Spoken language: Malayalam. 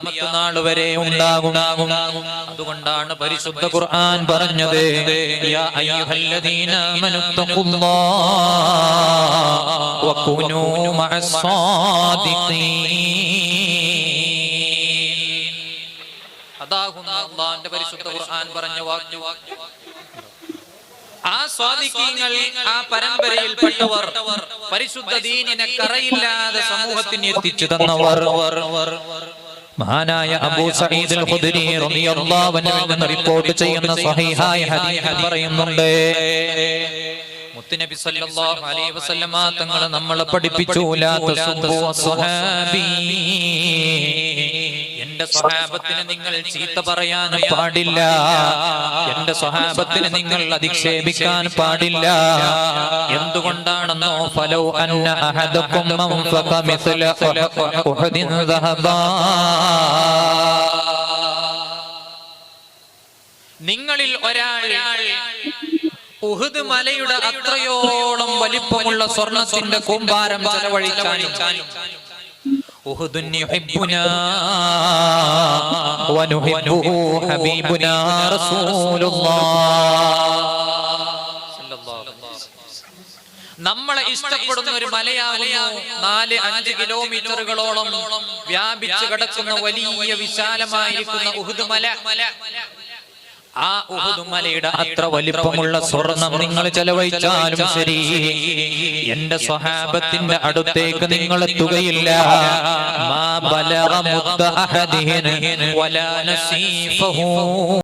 ഖിയാമത്ത് നാൾ വരെ ഉണ്ടാകും. അതുകൊണ്ടാണ് പരിശുദ്ധ ഖുർആൻ പറഞ്ഞത്, യാ അയ്യുഹല്ലദീന ആമനുത്തഖുല്ലാഹ വകുനൂ മഅസ്സാദിഖീൻ. അതാകുന്ന അല്ലാഹുവിന്റെ പരിശുദ്ധ ഖുർആൻ പറഞ്ഞ വാക്ക്. ആ സ്വാദിഖീങ്ങൾ, ആ പരമ്പരയിൽപ്പെട്ടവർ, പരിശുദ്ധ ദീനിനെ കറയില്ലാതെ സമൂഹത്തിന് എത്തിച്ചു തന്നവർ. മഹാനായ അബൂ സഈദ് അൽ ഖുദ്രി റളിയല്ലാഹു അൻഹു നിന്ന് റിപ്പോർട്ട് ചെയ്യുന്ന സ്വഹീഹായ ഹദീസ് പറയുന്നുണ്ട്, മുത്തുനബി സല്ലല്ലാഹു അലൈഹി വസല്ലമ തങ്ങൾ നമ്മളെ പഠിപ്പിച്ചു, ലാ തസുബ്ബു അസ്ഹാബി, എന്റെ സ്വഹാബത്തിനെ നിങ്ങൾ ചീത്ത പറയാൻ പാടില്ല, എന്റെ സ്വഹാബത്തിനെ നിങ്ങൾ അധിക്ഷേപിക്കാൻ പാടില്ല. എന്തുകൊണ്ടാണെന്നോ, ഫലൗ അന്ന അഹദകും മൻഫഖ മിസ്ല ഉഹദിൻ ദഹബാ, നിങ്ങളിൽ ഒരാൾ ഉഹുദ് മലയുടെ അത്രയോളം വലിപ്പമുള്ള സ്വർണത്തിന്റെ കൂമ്പാരം ചെലവഴിച്ചാലും ഉഹുദുൻ യുഹിബ്ബുനാ വനുഹിബ്ബുഹു ഹബീബുനാ റസൂലുള്ളാഹ്. നമ്മളെ ഇഷ്ടപ്പെടുന്ന ഒരു മലയാകുന്നു 4-5 കിലോമീറ്ററുകളോളം വ്യാപിച്ചു കിടക്കുന്ന വലിയ വിശാലമായിരിക്കുന്ന ഉഹുദ് മല. ആ ഉഹുദ് മലയുടെ അത്ര വലിപ്പമുള്ള സ്വർണം നിങ്ങൾ ചെലവഴിച്ചാലും ശരി, എന്റെ സ്വഹാബത്തിന്റെ അടുത്തേക്ക് നിങ്ങൾ എത്തുകയില്ല. മാ ബലഗ മുദ്ദ അഹദിഹിൻ വലാ നസീഫഹു.